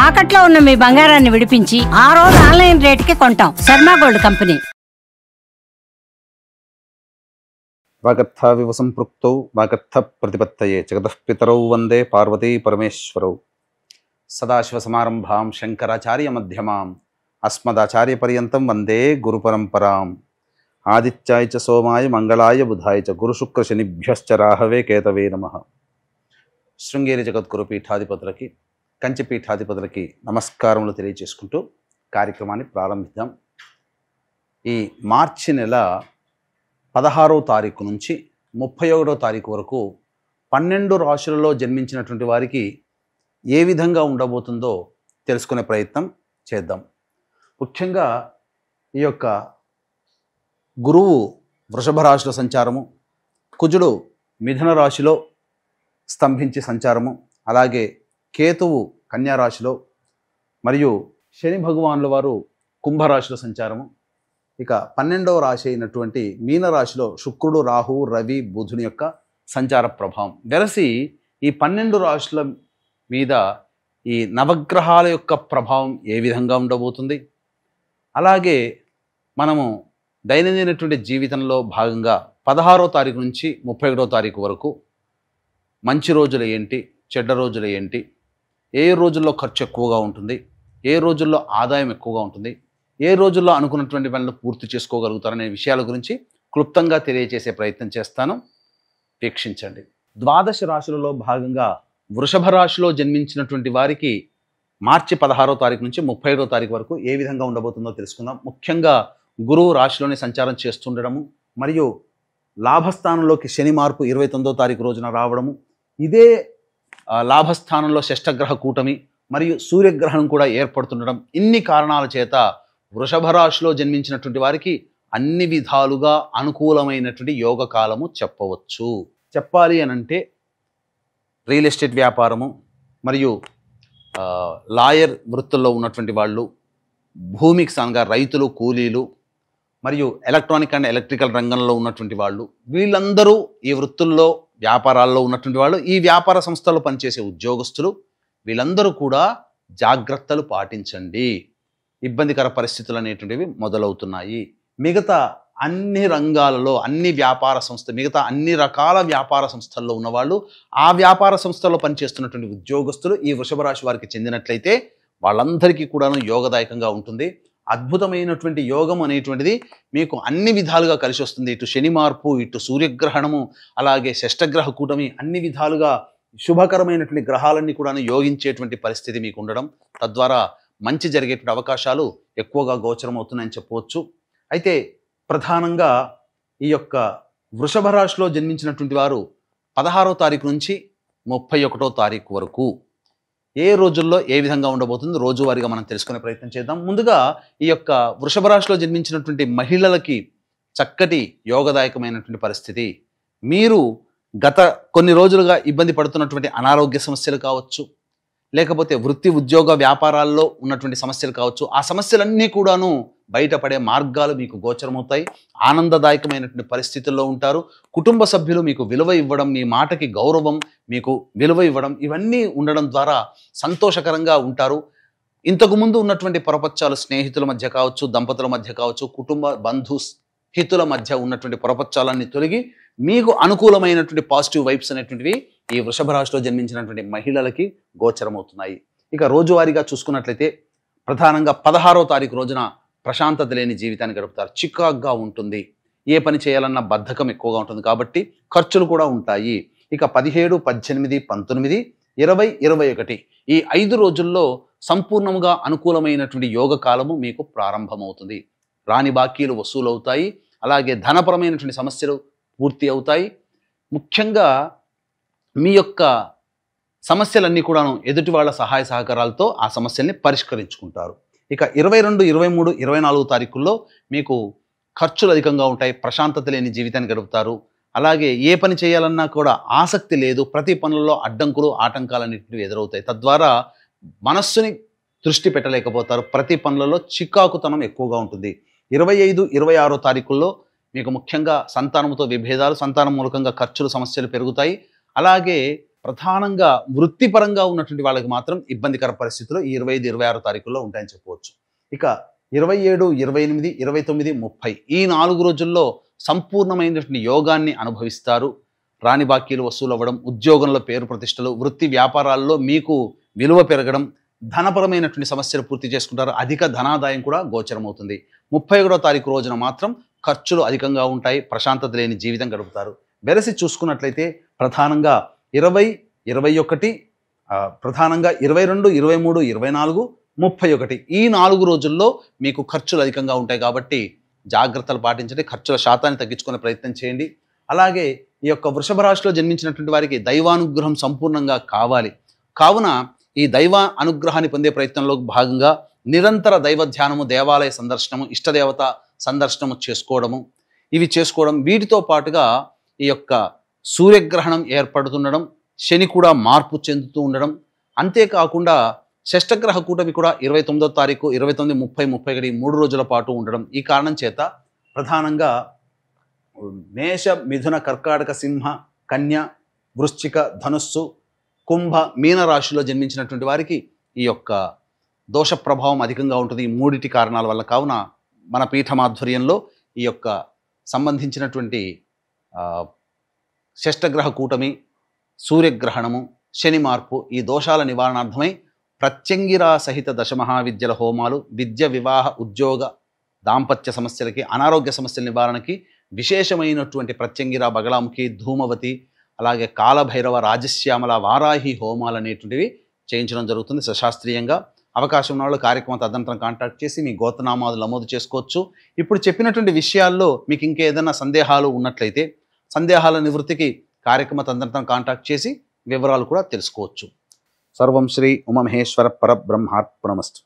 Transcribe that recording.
తాకట్లో ఉన్న మీ బంగారాన్ని విడిపించి ఆ రోజు ఆన్లైన్ రేటుకి కొంటాం. Sharma gold company. వాగర్థావివ సంపృక్తౌ వాగర్థ ప్రతిపత్తయే జగతః పితరౌ వందే పార్వతీ పరమేశ్వరౌ. సదాశివసమారంభాం శంకరాచార్య మధ్యమాం అస్మదాచార్య పర్యంతం వందే గురు పరంపరాం. ఆదిత్యాయ చ సోమాయ మంగళాయ బుధాయ చ గురుశుక్ర శనిభ్యశ్చ రాహవే కేతవే నమః. శృంగేరి జగద్గురు పీఠాధిపతులకి, కంచి పీఠాధిపతులకి నమస్కారములు తెలియజేసుకుంటూ కార్యక్రమాన్ని ప్రారంభిద్దాం. ఈ మార్చి నెల 16వ తారీఖు నుంచి 31వ తారీఖు వరకు 12 రాశులలో జన్మించినటువంటి వారికి ఏ విధంగా ఉండబోతుందో తెలుసుకునే ప్రయత్నం చేద్దాం. ముఖ్యంగా ఈ యొక్క గురువు వృషభ రాశిలో సంచారము, కుజుడు మిథున రాశిలో స్తంభించి సంచారము, అలాగే కేతువు కన్యా రాశిలో, మరియు శని భగవానుల వారు కుంభరాశిలో సంచారము. ఇక 12వ రాశి అయినటువంటి మీనరాశిలో శుక్రుడు, రాహువు, రవి, బుధుని యొక్క సంచార ప్రభావం వెరసి ఈ 12 రాశుల మీద ఈ నవగ్రహాల యొక్క ప్రభావం ఏ విధంగా ఉండబోతుంది, అలాగే మనము దైనందినటువంటి జీవితంలో భాగంగా 16వ తారీఖు నుంచి 31వ తారీఖు వరకు మంచి రోజులు ఏంటి, చెడ్డ రోజులు ఏంటి, ఏ రోజుల్లో ఖర్చు ఎక్కువగా ఉంటుంది, ఏ రోజుల్లో ఆదాయం ఎక్కువగా ఉంటుంది, ఏ రోజుల్లో అనుకున్నటువంటి పనులు పూర్తి చేసుకోగలుగుతారనే విషయాల గురించి క్లుప్తంగా తెలియజేసే ప్రయత్నం చేస్తాను. వీక్షించండి. ద్వాదశ రాశులలో భాగంగా వృషభ రాశిలో జన్మించినటువంటి వారికి మార్చి 16వ తారీఖు నుంచి 31వ తారీఖు వరకు ఏ విధంగా ఉండబోతుందో తెలుసుకుందాం. ముఖ్యంగా గురువు రాశిలోనే సంచారం చేస్తుండడము, మరియు లాభస్థానంలోకి శని మార్పు 29వ తారీఖు రోజున రావడము, ఇదే లాభస్థానంలో షష్టగ్రహ కూటమి మరియు సూర్యగ్రహణం కూడా ఏర్పడుతుండడం, ఇన్ని కారణాల చేత వృషభ రాశిలో జన్మించినటువంటి వారికి అన్ని విధాలుగా అనుకూలమైనటువంటి యోగ కాలము చెప్పవచ్చు. చెప్పాలి అనంటే రియల్ ఎస్టేట్ వ్యాపారము, మరియు లాయర్ వృత్తుల్లో ఉన్నటువంటి వాళ్ళు, భూమికి సంగా రైతులు, కూలీలు, మరియు ఎలక్ట్రానిక్ అండ్ ఎలక్ట్రికల్ రంగంలో ఉన్నటువంటి వాళ్ళు, వీళ్ళందరూ ఈ వృత్తుల్లో వ్యాపారాల్లో ఉన్నటువంటి వాళ్ళు, ఈ వ్యాపార సంస్థల్లో పనిచేసే ఉద్యోగస్తులు, వీళ్ళందరూ కూడా జాగ్రత్తలు పాటించండి. ఇబ్బందికర పరిస్థితులు అనేటువంటివి మొదలవుతున్నాయి. మిగతా అన్ని రంగాలలో, అన్ని వ్యాపార సంస్థ, మిగతా అన్ని రకాల వ్యాపార సంస్థల్లో ఉన్నవాళ్ళు, ఆ వ్యాపార సంస్థల్లో పనిచేస్తున్నటువంటి ఉద్యోగస్తులు ఈ వృషభ రాశి వారికి చెందినట్లయితే వాళ్ళందరికీ కూడాను యోగదాయకంగా ఉంటుంది. అద్భుతమైనటువంటి యోగం అనేటువంటిది మీకు అన్ని విధాలుగా కలిసి వస్తుంది. ఇటు శని మార్పు, ఇటు సూర్యగ్రహణము, అలాగే షష్టగ్రహ కూటమి, అన్ని విధాలుగా శుభకరమైనటువంటి గ్రహాలన్నీ కూడా యోగించేటువంటి పరిస్థితి మీకు ఉండడం, తద్వారా మంచి జరిగేటువంటి అవకాశాలు ఎక్కువగా గోచరం అవుతున్నాయని చెప్పవచ్చు. అయితే ప్రధానంగా ఈ యొక్క వృషభ రాశిలో జన్మించినటువంటి వారు 16వ తారీఖు నుంచి 31వ తారీఖు వరకు ఏ రోజుల్లో ఏ విధంగా ఉండబోతుంది రోజువారీగా మనం తెలుసుకునే ప్రయత్నం చేద్దాం. ముందుగా ఈ యొక్క వృషభ రాశిలో జన్మించినటువంటి మహిళలకి చక్కటి యోగదాయకమైనటువంటి పరిస్థితి. మీరు గత కొన్ని రోజులుగా ఇబ్బంది పడుతున్నటువంటి అనారోగ్య సమస్యలు కావచ్చు, లేకపోతే వృత్తి ఉద్యోగ వ్యాపారాల్లో ఉన్నటువంటి సమస్యలు కావచ్చు, ఆ సమస్యలన్నీ కూడాను బయటపడే మార్గాలు మీకు గోచరమవుతాయి. ఆనందదాయకమైనటువంటి పరిస్థితుల్లో ఉంటారు. కుటుంబ సభ్యులు మీకు విలువ ఇవ్వడం, మీ మాటకి గౌరవం, మీకు విలువ ఇవ్వడం, ఇవన్నీ ఉండడం ద్వారా సంతోషకరంగా ఉంటారు. ఇంతకుముందు ఉన్నటువంటి పొరపచ్చాలు స్నేహితుల మధ్య కావచ్చు, దంపతుల మధ్య కావచ్చు, కుటుంబ బంధు హితుల మధ్య ఉన్నటువంటి పొరపచ్చాలన్నీ తొలగి మీకు అనుకూలమైనటువంటి పాజిటివ్ వైబ్స్ అనేటువంటివి ఈ వృషభ రాశిలో జన్మించినటువంటి మహిళలకి గోచరమవుతున్నాయి. ఇక రోజువారీగా చూసుకున్నట్లయితే ప్రధానంగా 16వ తారీఖు రోజున ప్రశాంతత లేని జీవితాన్ని గడుపుతారు. చికాగ్గా ఉంటుంది. ఏ పని చేయాలన్నా బద్ధకం ఎక్కువగా ఉంటుంది కాబట్టి ఖర్చులు కూడా ఉంటాయి. ఇక 17, 18, 19, 20, 21 ఈ 5 రోజుల్లో సంపూర్ణంగా అనుకూలమైనటువంటి యోగ కాలము మీకు ప్రారంభమవుతుంది. రాని బాకీలు వసూలవుతాయి. అలాగే ధనపరమైనటువంటి సమస్యలు పూర్తి అవుతాయి. ముఖ్యంగా మీ యొక్క సమస్యలన్నీ కూడాను ఎదుటి వాళ్ళ సహాయ సహకారాలతో ఆ సమస్యల్ని పరిష్కరించుకుంటారు. ఇక 22, 23, 24 తారీఖుల్లో మీకు ఖర్చులు అధికంగా ఉంటాయి. ప్రశాంతత లేని జీవితాన్ని గడుపుతారు. అలాగే ఏ పని చేయాలన్నా కూడా ఆసక్తి లేదు. ప్రతి పనుల్లో అడ్డంకులు, ఆటంకాలన్నింటివి ఎదురవుతాయి. తద్వారా మనస్సుని దృష్టి పెట్టలేకపోతారు. ప్రతి పనులలో చికాకుతనం ఎక్కువగా ఉంటుంది. 25, 26 తారీఖుల్లో మీకు ముఖ్యంగా సంతానంతో విభేదాలు, సంతానం మూలకంగా ఖర్చులు, సమస్యలు పెరుగుతాయి. అలాగే ప్రధానంగా వృత్తిపరంగా ఉన్నటువంటి వాళ్ళకి మాత్రం ఇబ్బందికర పరిస్థితులు ఈ 25, 26 తారీఖుల్లో ఉంటాయని చెప్పవచ్చు. ఇక 27, 28, 29, 30 ఈ 4 రోజుల్లో సంపూర్ణమైనటువంటి యోగాన్ని అనుభవిస్తారు. రాని బాకీలు వసూలు అవ్వడం, ఉద్యోగంలో పేరు ప్రతిష్టలు, వృత్తి వ్యాపారాల్లో మీకు విలువ పెరగడం, ధనపరమైనటువంటి సమస్యలు పూర్తి చేసుకుంటారు. అధిక ధనాదాయం కూడా గోచరమవుతుంది. 31వ తారీఖు రోజున మాత్రం ఖర్చులు అధికంగా ఉంటాయి. ప్రశాంతత లేని జీవితం గడుపుతారు. వెరసి చూసుకున్నట్లయితే ప్రధానంగా 20, 21, ప్రధానంగా 22, 23, 24, 31 ఈ 4 రోజుల్లో మీకు ఖర్చులు అధికంగా ఉంటాయి కాబట్టి జాగ్రత్తలు పాటించండి. ఖర్చుల శాతాన్ని తగ్గించుకునే ప్రయత్నం చేయండి. అలాగే ఈ యొక్క వృషభ రాశిలో జన్మించినటువంటి వారికి దైవానుగ్రహం సంపూర్ణంగా కావాలి. కావున ఈ దైవ అనుగ్రహాన్ని పొందే ప్రయత్నంలో భాగంగా నిరంతర దైవ ధ్యానము, దేవాలయ సందర్శనము, ఇష్టదేవత సందర్శనము చేసుకోవడము, ఇవి చేసుకోవడం, వీటితో పాటుగా ఈ యొక్క సూర్యగ్రహణం ఏర్పడుతుండడం, శని కూడా మార్పు చెందుతూ ఉండడం, అంతేకాకుండా షష్టగ్రహ కూటమి కూడా 29వ తారీఖు, 29, 30, 31 3 రోజుల పాటు ఉండడం. ఈ కారణం చేత ప్రధానంగా మేష, మిథున, కర్కాటక, సింహ, కన్య, వృశ్చిక, ధనుస్సు, కుంభ, మీన రాశిలో జన్మించినటువంటి వారికి ఈ యొక్క దోష ప్రభావం అధికంగా ఉంటుంది ఈ 3 కారణాల వల్ల. కావున మన పీఠమాధ్వర్యంలో ఈ యొక్క సంబంధించినటువంటి షష్టగ్రహ కూటమి, సూర్యగ్రహణము, శని మార్పు ఈ దోషాల నివారణార్థమై ప్రత్యంగిరా సహిత దశమహావిద్యల హోమాలు, విద్య, వివాహ, ఉద్యోగ, దాంపత్య సమస్యలకి, అనారోగ్య సమస్యల నివారణకి విశేషమైనటువంటి ప్రత్యంగిర, బగలాముఖి, ధూమవతి, అలాగే కాలభైరవ, రాజశ్యామల, వారాహి హోమాలు అనేటువంటివి చేయించడం జరుగుతుంది సశాస్త్రీయంగా. అవకాశం ఉన్న వాళ్ళు కార్యక్రమం తదనంతరం కాంటాక్ట్ చేసి మీ గోత్రనామాలు నమోదు చేసుకోవచ్చు. ఇప్పుడు చెప్పినటువంటి విషయాల్లో మీకు ఇంకేదైనా సందేహాలు ఉన్నట్లయితే సందేహాల నివృత్తికి కార్యక్రమ తదనంతరం కాంటాక్ట్ చేసి వివరాలు కూడా తెలుసుకోవచ్చు. సర్వం శ్రీ ఉమామహేశ్వర పరబ్రహ్మార్పణమస్తు.